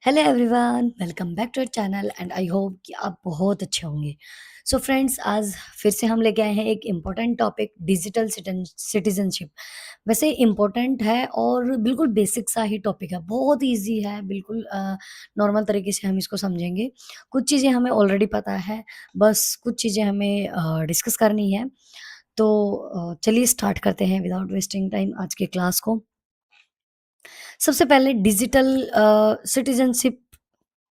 Hello everyone, welcome back to our channel and I hope कि आप बहुत अच्छे होंगे। सो फ्रेंड्स, आज फिर से हम लेके आए हैं एक इम्पोर्टेंट टॉपिक, डिजिटल सिटीजनशिप। वैसे इम्पोर्टेंट है और बिल्कुल बेसिक सा ही टॉपिक है, बहुत इजी है, बिल्कुल नॉर्मल तरीके से हम इसको समझेंगे। कुछ चीज़ें हमें ऑलरेडी पता है, बस कुछ चीज़ें हमें डिस्कस करनी है। तो चलिए स्टार्ट करते हैं विदाउट वेस्टिंग टाइम आज के क्लास को। सबसे पहले डिजिटल सिटीजनशिप,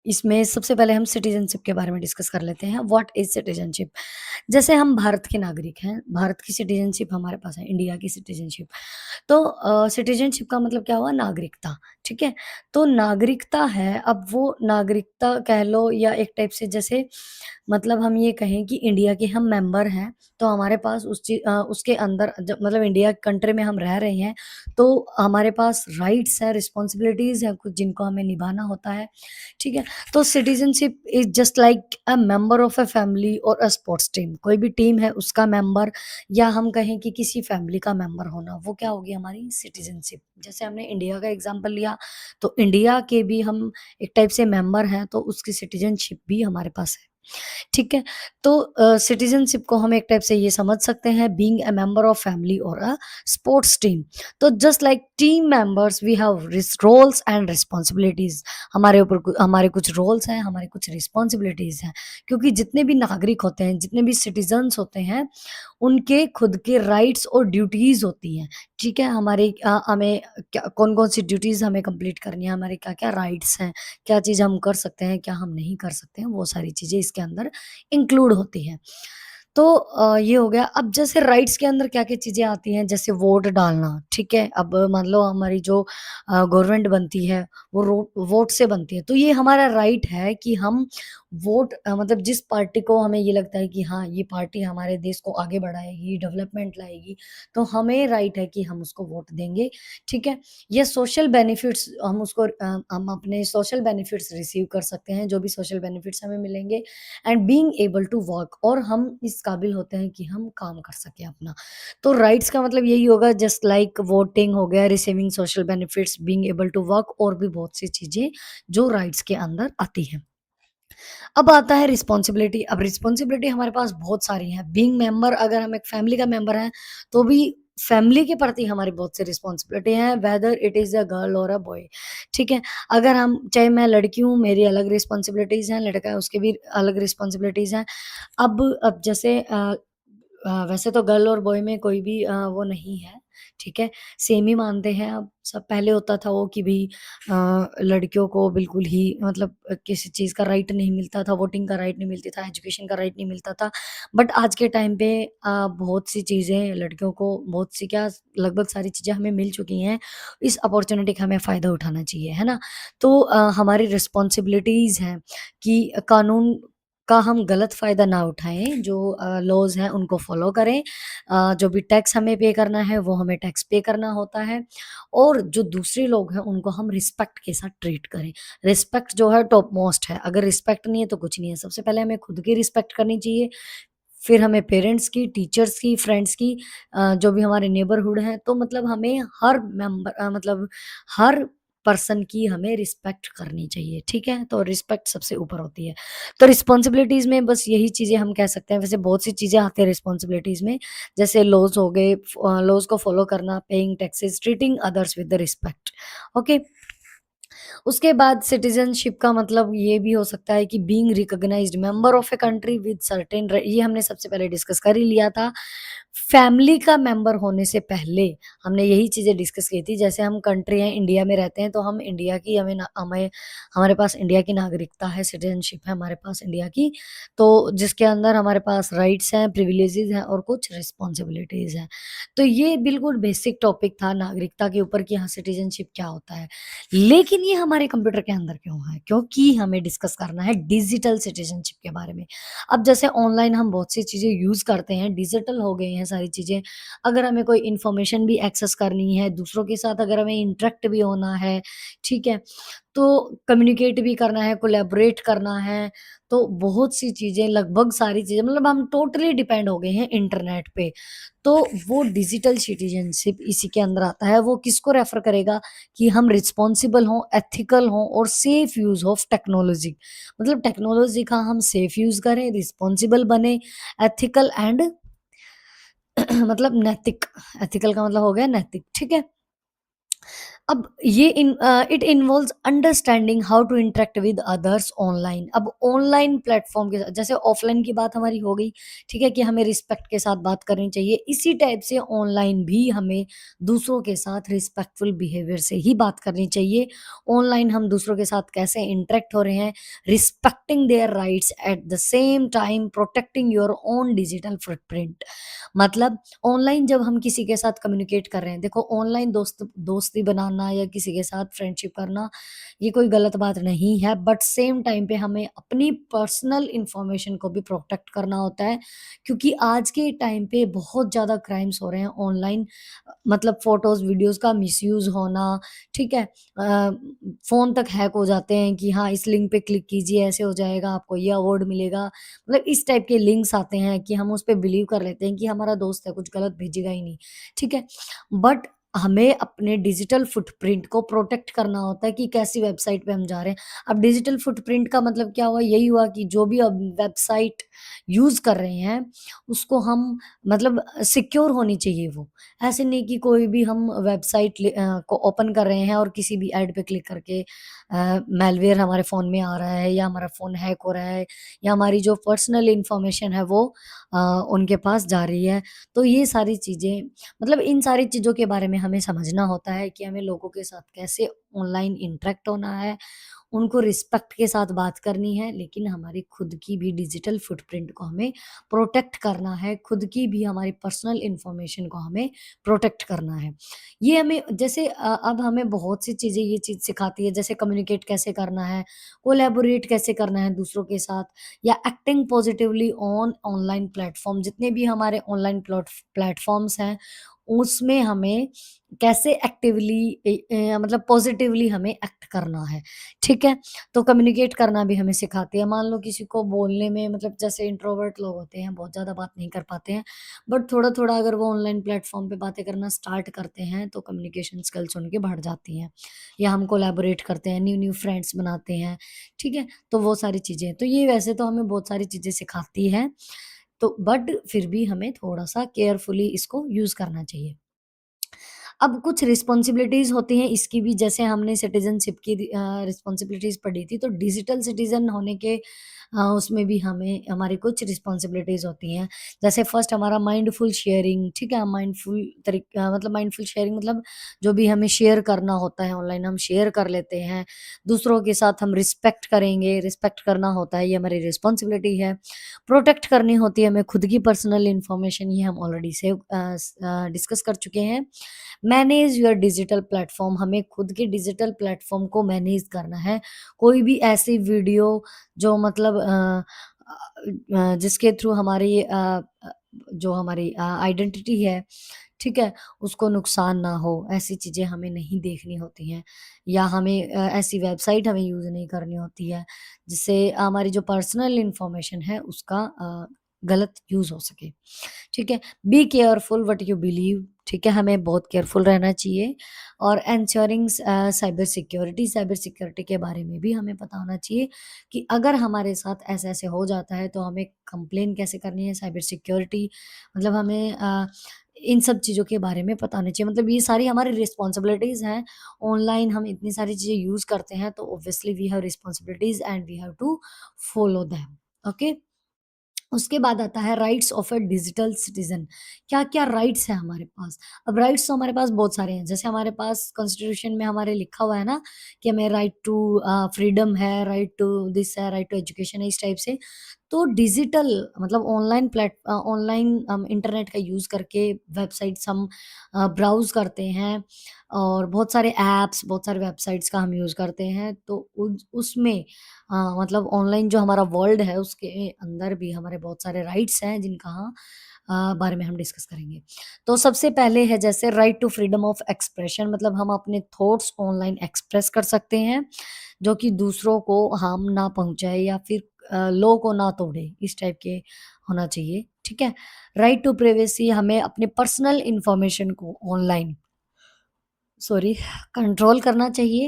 इसमें सबसे पहले हम सिटीजनशिप के बारे में डिस्कस कर लेते हैं। What is citizenship? जैसे हम भारत के नागरिक हैं, भारत की सिटीजनशिप हमारे पास है, इंडिया की सिटीजनशिप। तो सिटीजनशिप का मतलब क्या हुआ? नागरिकता। ठीक है? तो नागरिकता है, अब वो नागरिकता कह लो या एक टाइप से जैसे मतलब हम ये कहें कि इंडिया के हम मेंबर हैं, तो हमारे पास उसके अंदर जब मतलब इंडिया कंट्री में हम रह रहे हैं, तो हमारे पास राइट्स हैं, रिस्पॉन्सिबिलिटीज़ हैं कुछ जिनको हमें निभाना होता है। ठीक है? तो citizenship is just like a member of a family और अ स्पोर्ट्स टीम। कोई भी टीम है उसका मेंबर, या हम कहें कि किसी फैमिली का मेंबर होना, वो क्या होगी? हमारी सिटीजनशिप। जैसे हमने इंडिया का एग्ज़ाम्पल लिया, तो इंडिया के भी हम एक टाइप से मेंबर हैं, तो उसकी सिटीजनशिप भी हमारे पास है। ठीक है? तो सिटीज़नशिप को हम एक टाइप से ये समझ सकते हैं, being a member of family और अ स्पोर्ट्स टीम। तो just like team members we have roles and responsibilities. हमारे कुछ रोल्स हैं, हमारी कुछ रिस्पॉन्सिबिलिटीज़ हैं। क्योंकि जितने भी नागरिक होते हैं, जितने भी सिटीज़न्स होते हैं, उनके खुद के राइट्स और ड्यूटीज़ होती हैं। ठीक है? हमें क्या कौन-कौन सी ड्यूटीज़ हमें कंप्लीट करनी है, हमारे क्या-क्या राइट्स हैं, क्या चीज़ हम कर सकते हैं, क्या हम नहीं कर सकते हैं, वो सारी चीज़ें इसके अंदर इंक्लूड होती हैं। तो ये हो गया। अब जैसे राइट्स के अंदर क्या-क्या चीज़ें आती हैं, जैसे वोट डालना, ठीक है? अब मान लो हमारी जो गवर्नमेंट बनती है, वो वोट से बनती है, तो ये हमारा राइट है कि हम वोट मतलब जिस पार्टी को हमें ये लगता है कि हाँ, ये पार्टी हमारे देश को आगे बढ़ाएगी, डेवलपमेंट लाएगी, तो हमें राइट है कि हम उसको वोट देंगे, ठीक है? ये सोशल बेनिफिट्स हम अपने सोशल बेनिफिट्स रिसीव कर सकते हैं, जो भी सोशल बेनिफिट्स हमें मिलेंगे, and being able to work, और हम इस काबिल होते हैं कि हम काम कर सकें अपना। तो राइट्स का मतलब यही होगा, जस्ट लाइक वोटिंग हो गया, receiving social benefits, being able to work, और भी बहुत सी चीज़ें जो राइट्स के अंदर आती हैं। अब आता है रिस्पॉन्सिबिलिटी। अब रिस्पॉन्सिबिलिटी हमारे पास बहुत सारी हैं। बीइंग मेंबर, अगर हम एक फैमिली का मेंबर हैं, तो भी फैमिली के प्रति हमारी बहुत सी रिस्पॉन्सिबिलिटी हैं, whether it is a girl और अ बॉय। ठीक है? अगर हम चाहे मैं लड़की हूँ, मेरी अलग रिस्पॉन्सिबिलिटीज़ हैं, लड़का है उसकी भी अलग रिस्पॉन्सिबिलिटीज़ हैं। अब जैसे वैसे तो गर्ल और बॉय में कोई भी वो नहीं है, ठीक है? सेम ही मानते हैं अब सब। पहले होता था वो कि भई लड़कियों को बिल्कुल ही मतलब किसी चीज़ का राइट नहीं मिलता था, वोटिंग का राइट नहीं मिलता था, एजुकेशन का राइट नहीं मिलता था। बट आज के टाइम पे बहुत सी चीज़ें लड़कियों को, बहुत सी क्या, लगभग सारी चीज़ें हमें मिल चुकी हैं। इस अपॉर्च्युनिटी का हमें फ़ायदा उठाना चाहिए, है ना? तो हमारी रिस्पॉन्सिबिलिटीज़ हैं कि कानून का हम गलत फ़ायदा ना उठाएँ, जो लॉज़ हैं उनको फ़ॉलो करें। जो भी टैक्स हमें पे करना है, वो हमें टैक्स पे करना होता है, और जो दूसरे लोग हैं उनको हम रिस्पेक्ट के साथ ट्रीट करें। रिस्पेक्ट जो है टॉप मोस्ट है, अगर रिस्पेक्ट नहीं है तो कुछ नहीं है। सबसे पहले हमें खुद की रिस्पेक्ट करनी चाहिए, फिर हमें पेरेंट्स की, टीचर्स की, फ्रेंड्स की, जो भी हमारे नेबरहुड हैं, तो मतलब हमें मतलब हर पर्सन की हमें रिस्पेक्ट करनी चाहिए, ठीक है? तो रिस्पेक्ट सबसे ऊपर होती है। तो रिस्पॉन्सिबिलिटीज़ में बस यही चीज़ें हम कह सकते हैं। वैसे बहुत सी चीज़ें आती हैं रिस्पॉन्सिबिलिटीज़ में, जैसे लॉज़ हो गए, लॉज़ को फॉलो करना, paying taxes, treating others with the respect. Okay? उसके बाद सिटीज़नशिप का मतलब ये भी हो सकता है कि being recognized member of a country with certain ये हमने सबसे पहले डिस्कस कर ही लिया था। फैमिली का मेंबर होने से पहले हमने यही चीज़ें डिस्कस की थी। जैसे हम कंट्री हैं, इंडिया में रहते हैं, तो हम इंडिया की हमें हमारे पास इंडिया की नागरिकता है, सिटीज़नशिप है हमारे पास इंडिया की। तो जिसके अंदर हमारे पास राइट्स हैं, प्रिविलेजेस हैं और कुछ रिस्पॉन्सिबिलिटीज़ हैं। तो ये बिल्कुल बेसिक टॉपिक था नागरिकता के ऊपर कि हाँ, सिटीज़नशिप क्या होता है। लेकिन ये हमारे कंप्यूटर के अंदर क्यों है? क्योंकि हमें डिस्कस करना है डिजिटल सिटीज़नशिप के बारे में। अब जैसे ऑनलाइन हम बहुत सी चीज़ें यूज़ करते हैं, डिजिटल हो गए हैं सारी चीज़ें। अगर हमें कोई इन्फॉर्मेशन भी एक्सेस करनी है, दूसरों के साथ अगर हमें इंटरेक्ट भी होना है, ठीक है? तो कम्युनिकेट भी करना है, कोलैबोरेट करना है, तो बहुत सी चीज़ें लगभग सारी चीज़ें मतलब हम टोटली डिपेंड हो गए हैं इंटरनेट पे। तो वो डिजिटल सिटीज़नशिप इसी के अंदर आता है। वो किसको रेफ़र करेगा कि हम रिस्पॉन्सिबल हों, एथिकल हों और सेफ यूज़ ऑफ टेक्नोलॉजी। मतलब टेक्नोलॉजी का हम सेफ यूज़ करें, रिस्पॉन्सिबल बने, एथिकल एंड मतलब नैतिक, एथिकल का मतलब हो गया नैतिक, ठीक है? अब ये it involves understanding how to interact with others online. अब ऑनलाइन प्लेटफॉर्म के साथ जैसे ऑफलाइन की बात हमारी हो गई, ठीक है कि हमें रिस्पेक्ट के साथ बात करनी चाहिए, इसी टाइप से ऑनलाइन भी हमें दूसरों के साथ रिस्पेक्टफुल बिहेवियर से ही बात करनी चाहिए। ऑनलाइन हम दूसरों के साथ कैसे इंटरेक्ट हो रहे हैं, respecting their rights at the same time protecting your own digital footprint. मतलब ऑनलाइन जब हम किसी के साथ कम्युनिकेट कर रहे हैं, देखो ऑनलाइन दोस्ती बनाना या किसी के साथ फ्रेंडशिप करना ये कोई गलत बात नहीं है, बट सेम टाइम पे हमें अपनी पर्सनल इंफॉर्मेशन को भी प्रोटेक्ट करना होता है, क्योंकि आज के टाइम पे बहुत ज़्यादा क्राइम्स हो रहे हैं ऑनलाइन। मतलब फोटोज वीडियोस का मिसयूज होना, ठीक है? फोन तक हैक हो जाते हैं कि हाँ इस लिंक पे क्लिक कीजिए, ऐसे हो जाएगा, आपको ये अवार्ड मिलेगा। मतलब इस टाइप के लिंक्स आते हैं कि हम उस पे बिलीव कर लेते हैं कि हमारा दोस्त है, कुछ गलत भेजेगा ही नहीं, ठीक है? बट हमें अपने डिजिटल फुटप्रिंट को प्रोटेक्ट करना होता है कि कैसी वेबसाइट पे हम जा रहे हैं। अब डिजिटल फुटप्रिंट का मतलब क्या हुआ? यही हुआ कि जो भी अब वेबसाइट यूज़ कर रहे हैं, उसको हम मतलब सिक्योर होनी चाहिए वो। ऐसे नहीं कि कोई भी हम वेबसाइट को ओपन कर रहे हैं और किसी भी ऐड पे क्लिक करके मैलवेयर हमारे फ़ोन में आ रहा है या हमारा फ़ोन हैक हो रहा है या हमारी जो पर्सनल इन्फॉर्मेशन है वो अ, उनके पास जा रही है। तो ये सारी चीज़ें मतलब इन सारी चीज़ों के बारे में हमें समझना होता है कि हमें लोगों के साथ कैसे ऑनलाइन इंटरेक्ट होना है, उनको रिस्पेक्ट के साथ बात करनी है, लेकिन हमारी खुद की भी डिजिटल फुटप्रिंट को हमें प्रोटेक्ट करना है, खुद की भी हमारी पर्सनल इन्फॉर्मेशन को हमें प्रोटेक्ट करना है। ये हमें जैसे अब हमें बहुत सी चीज़ें ये चीज़ सिखाती है, जैसे कम्युनिकेट कैसे करना है, कोलैबोरेट कैसे करना है दूसरों के साथ या acting positively on online platform जितने भी हमारे ऑनलाइन प्लेटफ़ॉर्म्स हैं, उसमें हमें कैसे एक्टिवली मतलब पॉजिटिवली हमें एक्ट करना है, ठीक है? तो कम्युनिकेट करना भी हमें सिखाती है। मान लो किसी को बोलने में मतलब जैसे इंट्रोवर्ट लोग होते हैं, बहुत ज़्यादा बात नहीं कर पाते हैं, बट थोड़ा-थोड़ा अगर वो ऑनलाइन प्लेटफ़ॉर्म पे बातें करना स्टार्ट करते हैं, तो कम्युनिकेशन स्किल्स उनकी बढ़ जाती हैं। या हम कोलैबोरेट करते हैं, न्यू-न्यू फ्रेंड्स बनाते हैं, ठीक है? तो वो सारी चीज़ें। तो ये वैसे तो हमें बहुत सारी चीज़ें सिखाती है, तो बट फिर भी हमें थोड़ा-सा केयरफुली इसको यूज़ करना चाहिए। अब कुछ रिस्पॉन्सिबिलिटीज़ होती हैं इसकी भी, जैसे हमने सिटीज़नशिप की रिस्पॉन्सिबिलिटीज़ पढ़ी थी, तो डिजिटल सिटीज़न होने के उसमें भी हमें हमारी कुछ रिस्पॉन्सिबिलिटीज़ होती हैं। जैसे फर्स्ट हमारा माइंडफुल शेयरिंग, ठीक है? मतलब माइंडफुल शेयरिंग मतलब जो भी हमें शेयर करना होता है ऑनलाइन हम शेयर कर लेते हैं। दूसरों के साथ हम रिस्पेक्ट करेंगे, रिस्पेक्ट करना होता है, ये हमारी रिस्पॉन्सिबिलिटी है। प्रोटेक्ट करनी होती है हमें खुद की पर्सनल इन्फॉर्मेशन, ये हम ऑलरेडी डिस्कस कर चुके हैं। मैनेज योर डिजिटल प्लेटफ़ॉर्म, हमें खुद के डिजिटल प्लेटफ़ॉर्म को मैनेज करना है। कोई भी ऐसी वीडियो जो मतलब जिसके थ्रू हमारी जो हमारी आइडेंटिटी है, ठीक है? उसको नुकसान ना हो, ऐसी चीज़ें हमें नहीं देखनी होती हैं या हमें ऐसी वेबसाइट हमें यूज़ नहीं करनी होती है, जिससे हमारी जो पर्सनल इन्फॉर्मेशन है उसका गलत यूज़ हो सके। ठीक है? Be careful what you believe, ठीक है? हमें बहुत केयरफुल रहना चाहिए और एंश्योरिंग साइबर सिक्योरिटी के बारे में भी हमें पता होना चाहिए कि अगर हमारे साथ ऐसे-ऐसे हो जाता है, तो हमें कंप्लेन कैसे करनी है साइबर सिक्योरिटी, मतलब हमें इन सब चीज़ों के बारे में पता होना चाहिए। मतलब ये सारी हमारी रिस्पॉन्सिबिलिटीज़ हैं। ऑनलाइन हम इतनी सारी चीज़ें यूज़ करते हैं, तो obviously we have responsibilities and we have to follow them. Okay? उसके बाद आता है rights of a digital citizen. क्या-क्या राइट्स हैं हमारे पास? अब राइट्स तो हमारे पास बहुत सारे हैं। जैसे हमारे पास कॉन्स्टिट्यूशन में हमारे लिखा हुआ है ना कि हमें राइट टू फ्रीडम है, राइट टू दिस है, राइट टू एजुकेशन है, इस टाइप से। तो डिजिटल मतलब ऑनलाइन हम इंटरनेट का यूज़ करके वेबसाइट्स हम ब्राउज़ करते हैं और बहुत सारे ऐप्स, बहुत सारे वेबसाइट्स का हम यूज़ करते हैं। तो उसमें मतलब ऑनलाइन जो हमारा वर्ल्ड है उसके अंदर भी हमारे बहुत सारे राइट्स हैं जिनका बारे में हम डिस्कस करेंगे। तो सबसे पहले है जैसे right to freedom of expression, मतलब हम अपने थॉट्स ऑनलाइन एक्सप्रेस कर सकते हैं, जो कि दूसरों को हार्म ना पहुँचाए या फिर लॉ को ना तोड़े, इस टाइप के होना चाहिए, ठीक है? राइट टू प्राइवेसी, हमें अपने पर्सनल इन्फॉर्मेशन को ऑनलाइन सॉरी कंट्रोल करना चाहिए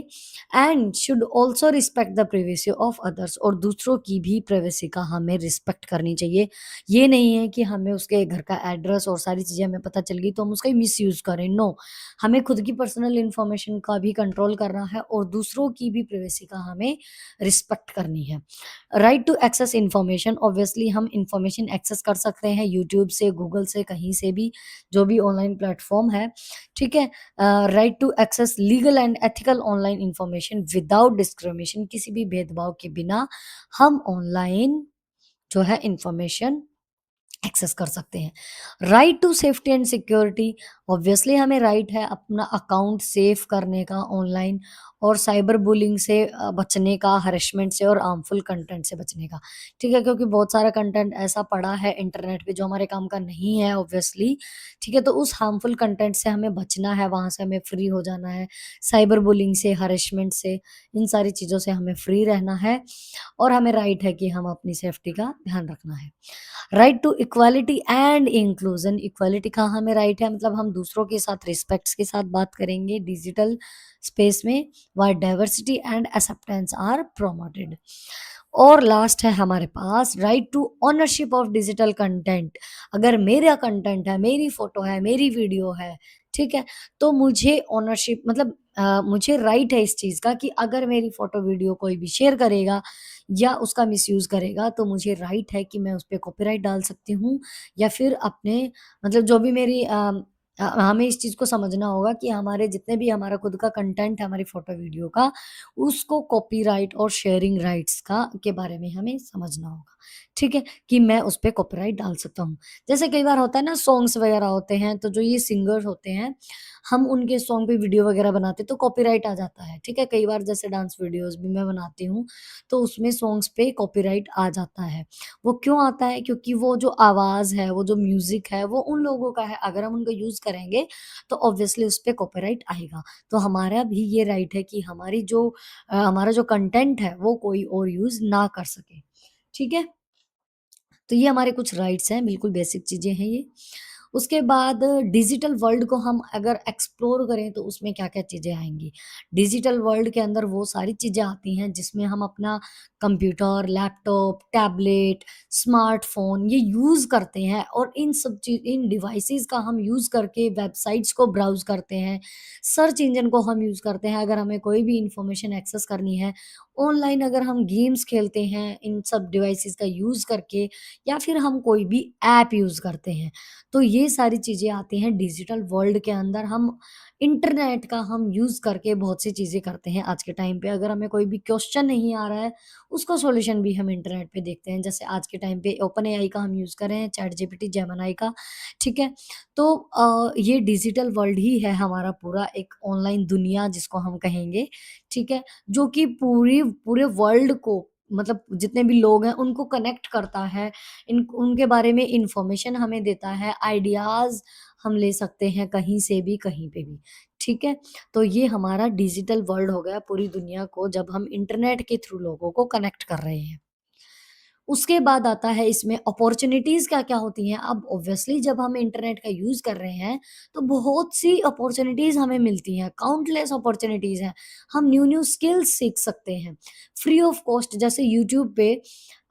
and should also respect the privacy of others, और दूसरों की भी प्राइवेसी का हमें रिस्पेक्ट करनी चाहिए। ये नहीं है कि हमें उसके घर का एड्रेस और सारी चीज़ें हमें पता चल गई तो हम उसका मिसयूज़ करें, नो। हमें खुद की पर्सनल इन्फॉर्मेशन का भी कंट्रोल करना है और दूसरों की भी प्राइवेसी का हमें रिस्पेक्ट करनी है। Right to access information, obviously हम इन्फॉर्मेशन एक्सेस कर सकते हैं यूट्यूब से, गूगल से, कहीं से भी, जो भी ऑनलाइन प्लेटफॉर्म है, ठीक है? Right to access legal and ethical online information without discrimination, किसी भी भेदभाव के बिना हम ऑनलाइन जो है इंफॉर्मेशन एक्सेस कर सकते हैं। Right to safety and security, obviously हमें राइट है अपना अकाउंट सेव करने का ऑनलाइन, और साइबर बुलिंग से बचने का, हरेसमेंट से और हार्मफुल कंटेंट से बचने का, ठीक है? क्योंकि बहुत सारा कंटेंट ऐसा पड़ा है इंटरनेट पे जो हमारे काम का नहीं है ऑब्वियसली, ठीक है? तो उस हार्मफुल कंटेंट से हमें बचना है, वहाँ से हमें फ्री हो जाना है, साइबर बुलिंग से, हरेसमेंट से, इन सारी चीज़ों से हमें फ्री रहना है, और हमें राइट है कि हम अपनी सेफ्टी का ध्यान रखना है। Right to equality and inclusion, equality का हमें राइट है, मतलब हम दूसरों के साथ रिस्पेक्ट्स के साथ बात करेंगे डिजिटल स्पेस में, wide diversity and acceptance are promoted. और लास्ट है हमारे पास right to ownership of digital content, अगर मेरा कंटेंट है, मेरी फोटो है, मेरी वीडियो है, ठीक है? तो मुझे ओनरशिप, मतलब मुझे राइट है इस चीज का कि अगर मेरी फोटो वीडियो कोई भी शेयर करेगा या उसका मिसयूज़ करेगा, तो मुझे राइट है कि मैं उस पे कॉपीराइट डाल सकती हूँ, या फिर अपने, मतलब जो भी मेरी हमें इस चीज़ को समझना होगा कि हमारे जितने भी हमारा खुद का कंटेंट है हमारी फ़ोटो वीडियो का, उसको कॉपीराइट और शेयरिंग राइट्स का के बारे में हमें समझना होगा, ठीक है? कि मैं उस पे कॉपीराइट डाल सकता हूँ। जैसे कई बार होता है ना, सॉन्ग्स वगैरह होते हैं, तो जो ये सिंगर्स होते हैं, हम उनके सॉन्ग पे वीडियो वगैरह बनाते हैं तो कॉपीराइट आ जाता है, ठीक है? कई बार जैसे डांस वीडियोज़ भी मैं बनाती हूँ, तो उसमें सॉन्ग्स पे कॉपीराइट आ जाता है। वो क्यों आता है? क्योंकि वो जो आवाज़ है, वो जो म्यूज़िक है, वो उन लोगों का है, अगर हम उनका यूज़ करेंगे, तो ऑब्वियसली उस पे कॉपीराइट आएगा। तो हमारा भी ये राइट है कि हमारी जो हमारा जो कंटेंट है, वो कोई और यूज़ ना कर सके। ठीक है? तो ये हमारे कुछ राइट्स हैं, बिल्कुल बेसिक चीज़ें हैं ये। उसके बाद डिजिटल वर्ल्ड को हम अगर एक्सप्लोर करें तो उसमें क्या-क्या चीज़ें आएँगी। डिजिटल वर्ल्ड के अंदर वो सारी चीज़ें आती हैं जिसमें हम अपना कंप्यूटर, लैपटॉप, टैबलेट, स्मार्टफ़ोन ये यूज़ करते हैं, और इन डिवाइसेज़ का हम यूज़ करके वेबसाइट्स को ब्राउज़ करते हैं, सर्च इंजन को हम यूज़ करते हैं अगर हमें कोई भी इन्फॉर्मेशन एक्सेस करनी है। ऑनलाइन अगर हम गेम्स खेलते हैं इन सब डिवाइसेज़ का यूज़ करके, या फिर हम कोई भी ऐप यूज़ करते हैं। तो ये सारी चीज़ें आती हैं डिजिटल वर्ल्ड के अंदर, हम इंटरनेट का हम यूज़ करके बहुत सी चीज़ें करते हैं आज के टाइम पे। अगर हमें कोई भी क्वेश्चन नहीं आ रहा है, उसका सॉल्यूशन भी हम इंटरनेट पे देखते हैं। जैसे आज के टाइम पे ओपन एआई का हम यूज़ कर रहे हैं, चैट जीपीटी, जेमिनी का, ठीक है? तो ये डिजिटल वर्ल्ड ही है हमारा पूरा एक ऑनलाइन दुनिया जिसको हम कहेंगे, ठीक है? जो कि पूरे वर्ल्ड को, मतलब जितने भी लोग हैं उनको कनेक्ट करता है, इन उनके बारे में इन्फॉर्मेशन हमें देता है, आइडियाज़ हम ले सकते हैं कहीं से भी, कहीं पे भी, ठीक है? तो ये हमारा डिजिटल वर्ल्ड हो गया पूरी दुनिया को जब हम इंटरनेट के थ्रू लोगों को कनेक्ट कर रहे हैं। उसके बाद आता है इसमें अपॉर्च्युनिटीज़ क्या-क्या होती हैं। अब ऑब्वियसली जब हम इंटरनेट का यूज़ कर रहे हैं, तो बहुत सी अपॉर्च्युनिटीज़ हमें मिलती हैं, काउंटलेस अपॉर्च्युनिटीज़ हैं। हम न्यू-न्यू स्किल्स सीख सकते हैं, फ्री ऑफ कॉस्ट। जैसे यूट्यूब पे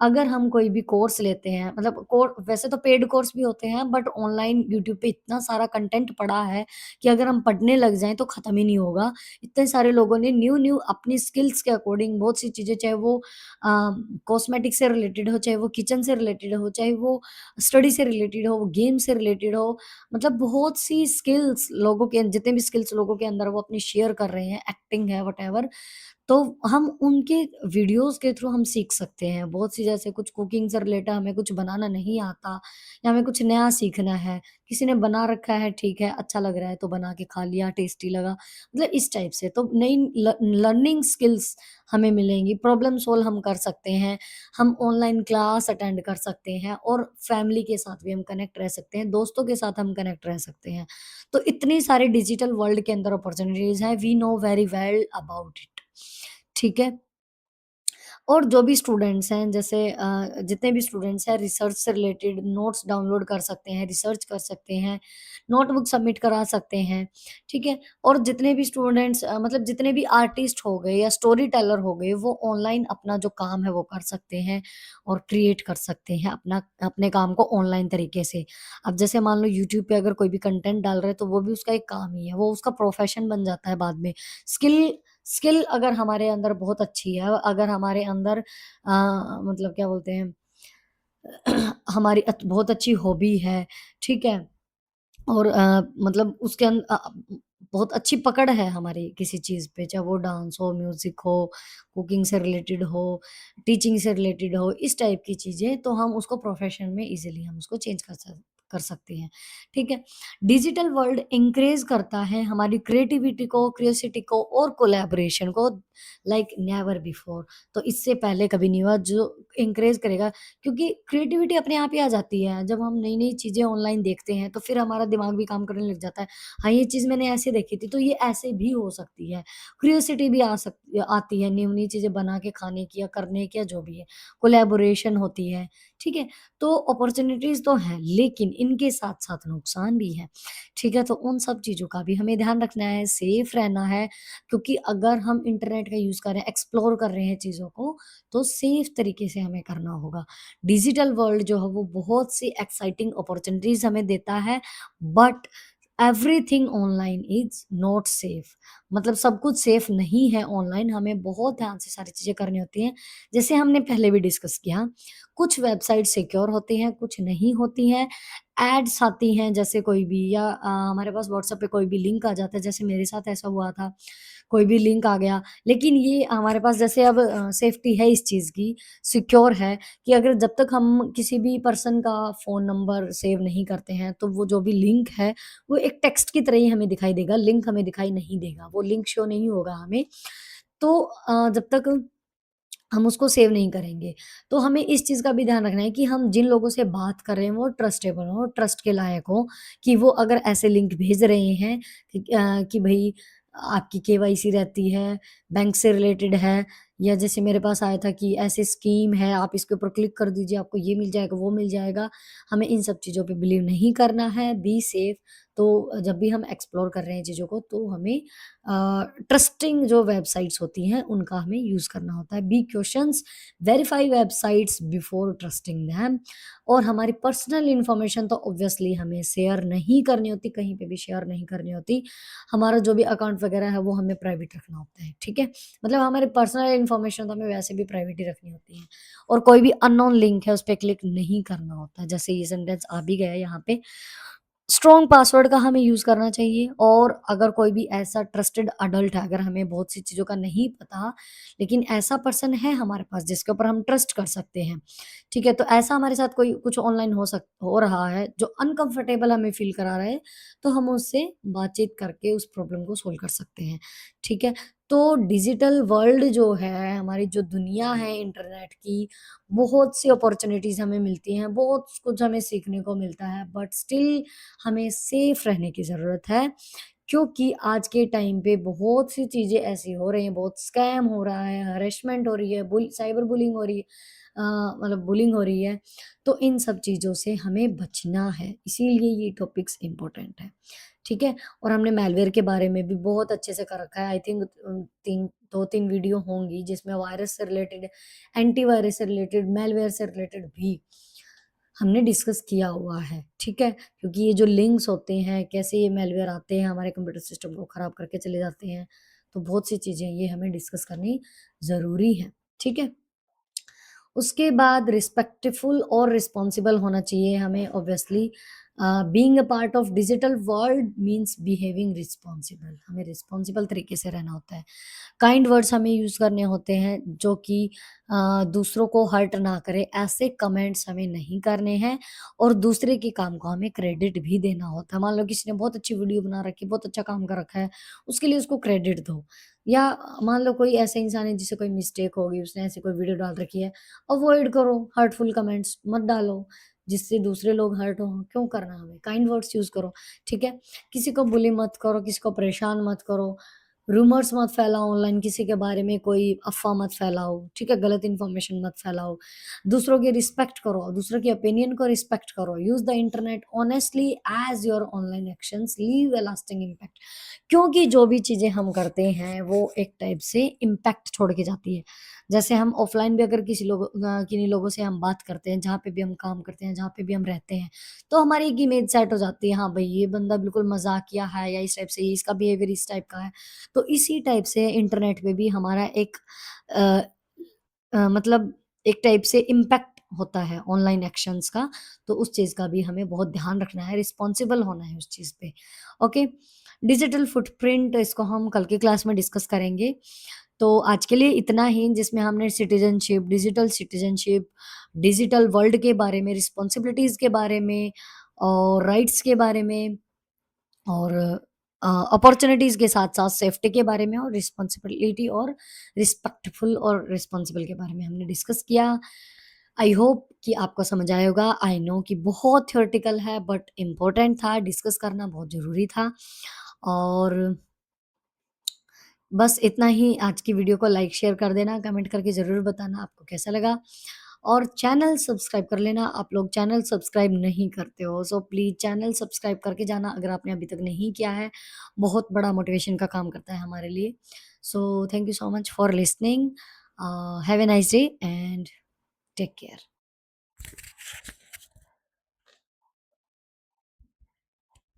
अगर हम कोई भी कोर्स लेते हैं, मतलब वैसे तो पेड कोर्स भी होते हैं, बट ऑनलाइन यूट्यूब पे इतना सारा कंटेंट पड़ा है कि अगर हम पढ़ने लग जाएँ तो खत्म ही नहीं होगा। इतने सारे लोगों ने न्यू-न्यू अपनी स्किल्स के अकॉर्डिंग बहुत सी चीज़ें, चाहे वो कॉस्मेटिक से रिलेटेड हो, चाहे वो किचन से रिलेटेड हो, चाहे वो स्टडी से रिलेटेड हो, वो गेम से रिलेटेड हो, मतलब बहुत सी स्किल्स लोगों के जितने भी स्किल्स लोगों के अंदर वो अपनी शेयर कर रहे हैं, एक्टिंग है, व्हाटएवर। तो हम उनके वीडियोज़ के थ्रू हम सीख सकते हैं। बहुत सी जैसे कुछ कुकिंग से रिलेटेड हमें कुछ बनाना नहीं आता या हमें कुछ नया सीखना है, किसी ने बना रखा है ठीक है, अच्छा लग रहा है तो बना के खा लिया, टेस्टी लगा, मतलब इस टाइप से। तो नई लर्निंग स्किल्स हमें मिलेंगी, प्रॉब्लम सॉल्व हम कर सकते हैं, हम ऑनलाइन क्लास अटेंड कर सकते हैं और फैमिली के साथ भी हम कनेक्ट रह सकते हैं, दोस्तों के साथ हम कनेक्ट रह सकते हैं। तो इतनी सारी डिजिटल वर्ल्ड के अंदर अपॉर्च्युनिटीज़ हैं, we know very well about it. ठीक है? और जो भी स्टूडेंट्स हैं जैसे जितने भी स्टूडेंट्स हैं रिसर्च से रिलेटेड नोट्स डाउनलोड कर सकते हैं, रिसर्च कर सकते हैं, नोटबुक सबमिट करा सकते हैं, ठीक है? और जितने भी स्टूडेंट्स मतलब जितने भी आर्टिस्ट हो गए या स्टोरी टेलर हो गए, वो ऑनलाइन अपना जो काम है वो कर सकते हैं और क्रिएट कर सकते हैं अपना अपने काम को ऑनलाइन तरीके से। अब जैसे मान लो यूट्यूब पे अगर कोई भी कंटेंट डाल रहा है, तो वो भी उसका एक काम ही है, वो उसका प्रोफेशन बन जाता है बाद में। स्किल स्किल अगर हमारे अंदर बहुत अच्छी है, अगर हमारे अंदर मतलब क्या बोलते हैं हमारी बहुत अच्छी हॉबी है, ठीक है? और मतलब उसके बहुत अच्छी पकड़ है हमारी किसी चीज़ पे, चाहे वो डांस हो, म्यूज़िक हो, कुकिंग से रिलेटेड हो, टीचिंग से रिलेटेड हो, इस टाइप की चीज़ें, तो हम उसको प्रोफ़ेशन में ईज़िली हम उसको चेंज कर सकते हैं, ठीक है? डिजिटल वर्ल्ड एनकरेज करता है हमारी क्रिएटिविटी को, क्यूरियोसिटी को और कोलैबोरेशन को लाइक नेवर बिफोर। तो इससे पहले कभी नहीं हुआ, जो एनकरेज करेगा, क्योंकि क्रिएटिविटी अपने आप ही आ जाती है। जब हम नई-नई चीज़ें ऑनलाइन देखते हैं, तो फिर हमारा दिमाग भी काम करने लग जाता है। हाँ, ये चीज़ मैंने ऐसे देखी थी, तो ये ऐसे भी हो सकती है। क्यूरियोसिटी भी आती है न्यू-न्यू चीज़ें बना के खाने की या करने की या जो भी है। कोलैबोरेशन होती है, ठीक है? तो अपॉर्च्युनिटीज़ तो हैं, लेकिन इनके साथ-साथ नुकसान भी है, ठीक है? तो उन सब चीज़ों का भी हमें ध्यान रखना है, सेफ रहना है, क्योंकि अगर हम इंटरनेट का यूज़ कर रहे हैं, एक्सप्लोर कर रहे हैं चीज़ों को, तो सेफ तरीके से हमें करना होगा। डिजिटल वर्ल्ड जो है वो बहुत सी एक्साइटिंग अपॉर्च्युनिटीज़ हमें देता है, but everything online is not safe. मतलब सब कुछ सेफ नहीं है ऑनलाइन, हमें बहुत ध्यान से सारी चीज़ें करनी होती हैं। जैसे हमने पहले भी डिस्कस किया, कुछ वेबसाइट सिक्योर होती हैं, कुछ नहीं होती हैं। एड्स आती हैं जैसे कोई भी, या हमारे पास व्हाट्सएप पे कोई भी लिंक आ जाता है, जैसे मेरे साथ ऐसा हुआ था। कोई भी लिंक आ गया, लेकिन ये हमारे पास जैसे अब सेफ्टी है इस चीज़ की, सिक्योर है कि अगर जब तक हम किसी भी पर्सन का फ़ोन नंबर सेव नहीं करते हैं, तो वो जो भी लिंक है, वो एक टेक्स्ट की तरह ही हमें दिखाई देगा, लिंक हमें दिखाई नहीं देगा, वो लिंक शो नहीं होगा हमें। तो जब तक हम उसको सेव नहीं करेंगे। तो हमें इस चीज़ का भी ध्यान रखना है कि हम जिन लोगों से बात कर रहे हैं वो ट्रस्टेबल हों, ट्रस्ट के लायक हों, कि वो अगर ऐसे लिंक भेज रहे हैं कि भई आपकी केवाईसी रहती है, बैंक से रिलेटेड है, या जैसे मेरे पास आया था कि ऐसी स्कीम है, आप इसके ऊपर क्लिक कर दीजिए, आपको ये मिल जाएगा, वो मिल जाएगा। हमें इन सब चीज़ों पे बिलीव नहीं करना है, बी सेफ। तो जब भी हम एक्सप्लोर कर रहे हैं चीज़ों को, तो हमें ट्रस्टिंग जो वेबसाइट्स होती हैं उनका हमें यूज़ करना होता है। Be questions, verify websites before trusting them. और हमारी पर्सनल इन्फॉर्मेशन तो ऑब्वियसली हमें शेयर नहीं करनी होती, कहीं पे भी शेयर नहीं करनी होती। हमारा जो भी अकाउंट वगैरह है वो हमें प्राइवेट रखना होता है, ठीक है? मतलब हमारी पर्सनल इन्फॉर्मेशन तो हमें वैसे भी प्राइवेट ही रखनी होती है। और कोई भी अननोन लिंक है उस पे क्लिक नहीं करना होता है। जैसे ये सेंटेंस आ भी गया है यहाँ पे, स्ट्रॉन्ग पासवर्ड का हमें यूज़ करना चाहिए। और अगर कोई भी ऐसा ट्रस्टेड अडल्ट है, अगर हमें बहुत सी चीज़ों का नहीं पता, लेकिन ऐसा पर्सन है हमारे पास जिसके ऊपर हम ट्रस्ट कर सकते हैं, ठीक है? तो ऐसा हमारे साथ कोई कुछ ऑनलाइन हो रहा है, जो अनकंफर्टेबल हमें फ़ील करा रहा है, तो हम उससे बातचीत करके उस प्रॉब्लम को सॉल्व कर सकते हैं, ठीक है? तो डिजिटल वर्ल्ड जो है, हमारी जो दुनिया है इंटरनेट की, बहुत सी अपॉर्च्युनिटीज़ हमें मिलती हैं, बहुत कुछ हमें सीखने को मिलता है, बट स्टिल हमें सेफ रहने की ज़रूरत है, क्योंकि आज के टाइम पे बहुत सी चीज़ें ऐसी हो रही हैं, बहुत स्कैम हो रहा है, हैरेसमेंट हो रही है, साइबर बुलिंग हो रही है, मतलब बुलिंग हो रही है। तो इन सब चीज़ों से हमें बचना है, इसीलिए ये टॉपिक्स इम्पोर्टेंट है, ठीक है? और हमने मैलवेयर के बारे में भी बहुत अच्छे से कर रखा है। आई थिंक 2-3 वीडियो होंगी जिसमें वायरस से रिलेटेड, एंटीवायरस से रिलेटेड, मैलवेयर से रिलेटेड भी हमने डिस्कस किया हुआ है, ठीक है? क्योंकि ये जो लिंक्स होते हैं, कैसे ये मैलवेयर आते हैं, हमारे कंप्यूटर सिस्टम को खराब करके चले जाते हैं, तो बहुत सी चीज़ें ये हमें डिस्कस करनी ज़रूरी है, ठीक है? उसके बाद रिस्पेक्टफुल और रिस्पॉन्सिबल होना चाहिए हमें obviously. Being a part of digital world means behaving responsible, हमें रिस्पॉन्सिबल तरीके से रहना होता है। काइंड वर्ड्स हमें यूज़ करने होते हैं जो कि दूसरों को हर्ट ना करे, ऐसे कमेंट्स हमें नहीं करने हैं और दूसरे के काम को हमें क्रेडिट भी देना होता है। मान लो किसी ने बहुत अच्छी वीडियो बना रखी है, बहुत अच्छा काम कर रखा है, उसके लिए उसको क्रेडिट दो। या मान लो कोई ऐसा इंसान है जिससे कोई मिस्टेक होगी, उसने ऐसी कोई वीडियो डाल रखी है, अवॉइड करो, हर्टफुल कमेंट्स मत डालो, जिससे दूसरे लोग हर्ट हों, क्यों करना हमें? काइंड वर्ड्स यूज़ करो, ठीक है? किसी को बुली मत करो, किसी को परेशान मत करो, रूमर्स मत फैलाओ ऑनलाइन, किसी के बारे में कोई अफ़वाह मत फैलाओ, ठीक है? गलत इन्फॉर्मेशन मत फैलाओ। दूसरों की रिस्पेक्ट करो, दूसरों की ओपिनियन को रिस्पेक्ट करो। Use the internet honestly as your online actions leave a lasting impact. क्योंकि जो भी चीज़ें हम करते हैं, वो एक टाइप से इम्पैक्ट छोड़ के जाती है। जैसे हम ऑफ़लाइन भी अगर किन्हीं लोगों से हम बात करते हैं, जहाँ पे भी हम काम करते हैं, जहाँ पे भी हम रहते हैं, तो हमारी एक इमेज सेट हो जाती है, हाँ, भई ये बंदा बिल्कुल मज़ाकिया है या इस टाइप से, इसका बिहेवियर इस टाइप का है। तो इसी टाइप से इंटरनेट पे भी हमारा एक अ मतलब एक टाइप से इम्पैक्ट होता है ऑनलाइन एक्शंस का, तो उस चीज़ का भी हमें बहुत ध्यान रखना है, रिस्पॉन्सिबल होना है उस चीज़ पे। ओके, डिजिटल फुटप्रिंट इसको हम कल की क्लास में डिस्कस करेंगे। तो आज के लिए इतना ही, जिसमें हमने सिटीज़नशिप, डिजिटल वर्ल्ड के बारे में, रिस्पॉन्सिबिलिटीज़ के बारे में और राइट्स के बारे में और अपॉर्च्युनिटीज़ के साथ-साथ सेफ्टी के बारे में और रिस्पॉन्सिबिलिटी और रिस्पेक्टफुल और रिस्पॉन्सिबल के बारे में हमने डिस्कस किया। आई होप कि आपको समझ आया होगा। आई नो कि बहुत थ्योरेटिकल है बट इम्पोर्टेंट था, डिस्कस करना बहुत ज़रूरी था और बस इतना ही। आज की वीडियो को लाइक शेयर कर देना, कमेंट करके ज़रूर बताना आपको कैसा लगा और चैनल सब्सक्राइब कर लेना। आप लोग चैनल सब्सक्राइब नहीं करते हो, सो प्लीज़ चैनल सब्सक्राइब करके जाना अगर आपने अभी तक नहीं किया है। बहुत बड़ा मोटिवेशन का काम करता है हमारे लिए। So thank you so much for listening. Have a nice day and take care.